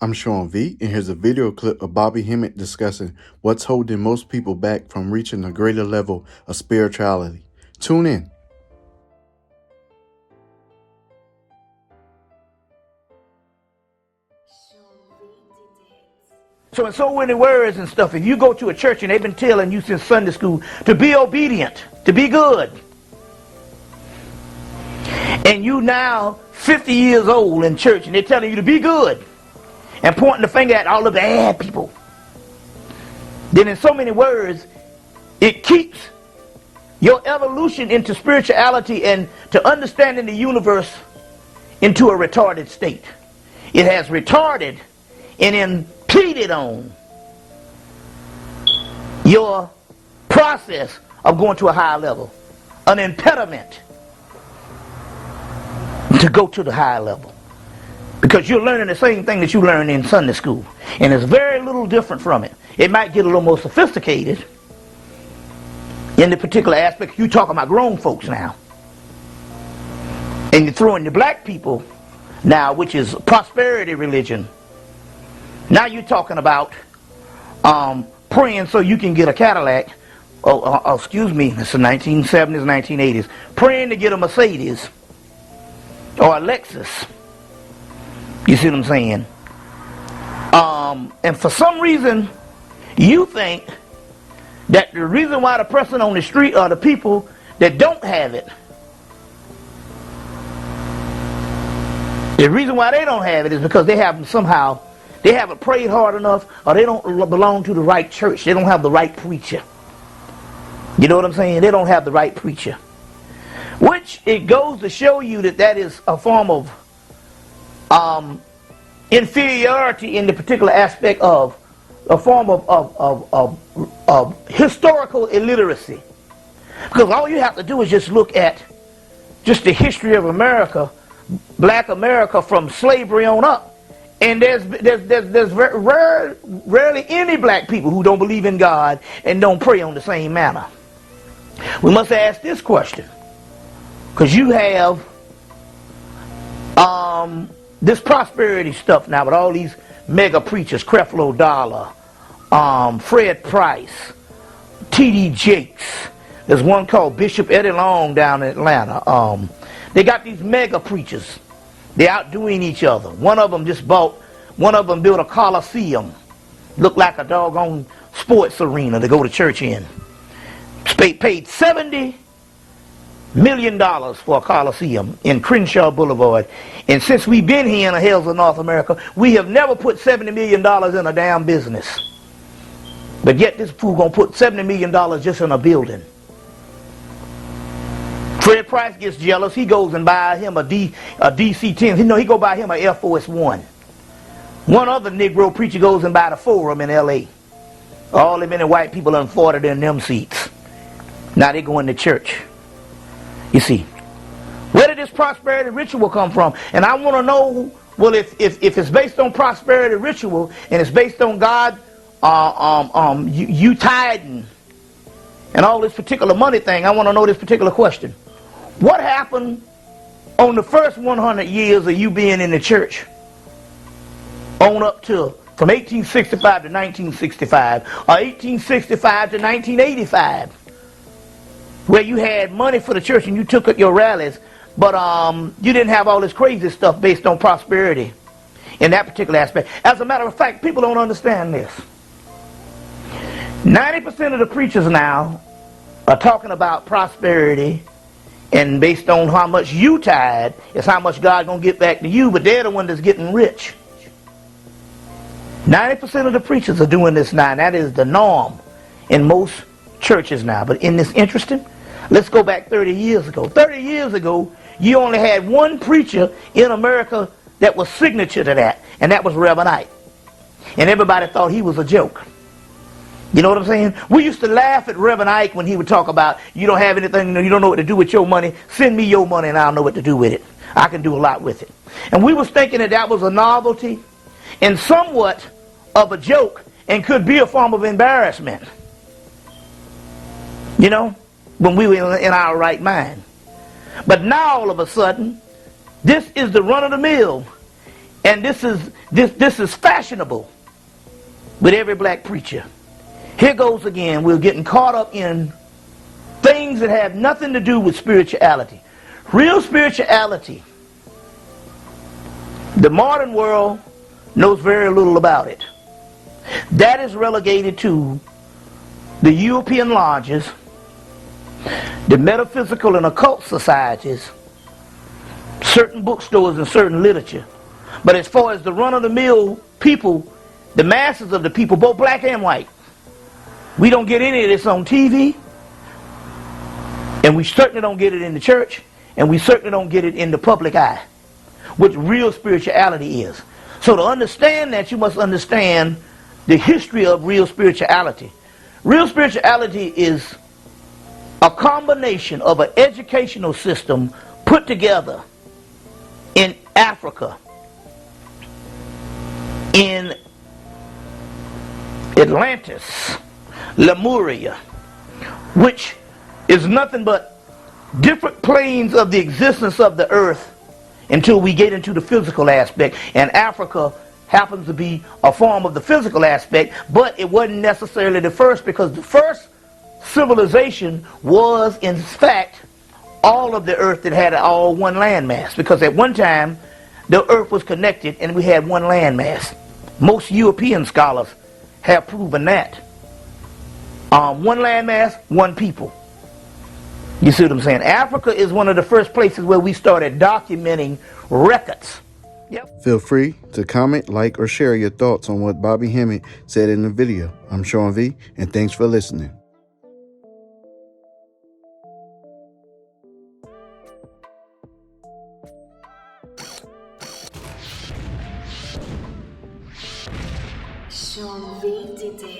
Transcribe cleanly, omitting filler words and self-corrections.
I'm Sean V, and here's a video clip of Bobby Hemmitt discussing what's holding most people back from reaching a greater level of spirituality. Tune in. So in so many words and stuff, if you go to a church and they've been telling you since Sunday school to be obedient, to be good, and you now 50 years old in church and they're telling you to be good and pointing the finger at all the bad people, then in so many words, it keeps your evolution into spirituality and to understanding the universe into a retarded state. It has retarded and impeded on your process of going to a higher level, an impediment to go to the higher level, because you're learning the same thing that you learned in Sunday school, and it's very little different from it. It might get a little more sophisticated in the particular aspect. You're talking about grown folks now, and you're throwing the black people now, which is prosperity religion. Now you're talking about praying so you can get a Cadillac. Excuse me, it's the 1970s, 1980s. Praying to get a Mercedes or a Lexus. You see what I'm saying? And for some reason, you think that the reason why the person on the street are the people that don't have it. The reason why they don't have it is because they haven't prayed hard enough, or they don't belong to the right church. They don't have the right preacher. You know what I'm saying? They don't have the right preacher. Which it goes to show you that is a form of inferiority in the particular aspect of a form of historical illiteracy. Because all you have to do is just look at just the history of America, black America, from slavery on up. And there's rarely any black people who don't believe in God and don't pray on the same manner. We must ask this question, because you have this prosperity stuff now with all these mega preachers, Creflo Dollar, Fred Price, T.D. Jakes. There's one called Bishop Eddie Long down in Atlanta. They got these mega preachers. They're outdoing each other. One of them built a coliseum. Looked like a doggone sports arena to go to church in. Paid $70 million for a coliseum in Crenshaw Boulevard. And since we've been here in the hills of North America, we have never put $70 million in a damn business. But yet this fool gonna put $70 million just in a building. Fred Price gets jealous. He goes and buys him a DC-10. He go buy him an Air Force One. One other Negro preacher goes and buy the Forum in L.A. All the many white people done fought it in them seats. Now they going to church. You see, where did this prosperity ritual come from? And I want to know, well, if it's based on prosperity ritual and it's based on God, you tithing and all this particular money thing, I want to know this particular question. What happened on the first 100 years of you being in the church, on up to from 1865 to 1965, or 1865 to 1985, where you had money for the church and you took up your rallies, but you didn't have all this crazy stuff based on prosperity in that particular aspect. As a matter of fact, people don't understand this. 90% of the preachers now are talking about prosperity, and based on how much you tithe is how much God gonna get back to you, but they're the one that's getting rich. 90% of the preachers are doing this now, and that is the norm in most churches now. But isn't this interesting? Let's go back 30 years ago. 30 years ago, you only had one preacher in America that was signature to that, and that was Reverend Ike. And everybody thought he was a joke. You know what I'm saying? We used to laugh at Reverend Ike when he would talk about, you don't have anything, you don't know what to do with your money. Send me your money and I'll know what to do with it. I can do a lot with it. And we was thinking that was a novelty and somewhat of a joke and could be a form of embarrassment. You know, when we were in our right mind. But now all of a sudden, this is the run of the mill. And this is fashionable with every black preacher. Here goes again. We're getting caught up in things that have nothing to do with spirituality. Real spirituality, the modern world knows very little about it. That is relegated to the European lodges, the metaphysical and occult societies, certain bookstores and certain literature. But as far as the run-of-the-mill people, the masses of the people, both black and white, we don't get any of this on TV, and we certainly don't get it in the church, and we certainly don't get it in the public eye, which real spirituality is. So to understand that, you must understand the history of real spirituality. Real spirituality is a combination of an educational system put together in Africa, in Atlantis, Lemuria, which is nothing but different planes of the existence of the earth until we get into the physical aspect. And Africa happens to be a form of the physical aspect, but it wasn't necessarily the first, because the first civilization was in fact all of the earth that had all one landmass, because at one time the earth was connected and we had one landmass. Most European scholars have proven that. One landmass, one people. You see what I'm saying? Africa is one of the first places where we started documenting records. Yep. Feel free to comment, like, or share your thoughts on what Bobby Hemmitt said in the video. I'm Sean V, and thanks for listening. Sean V did it.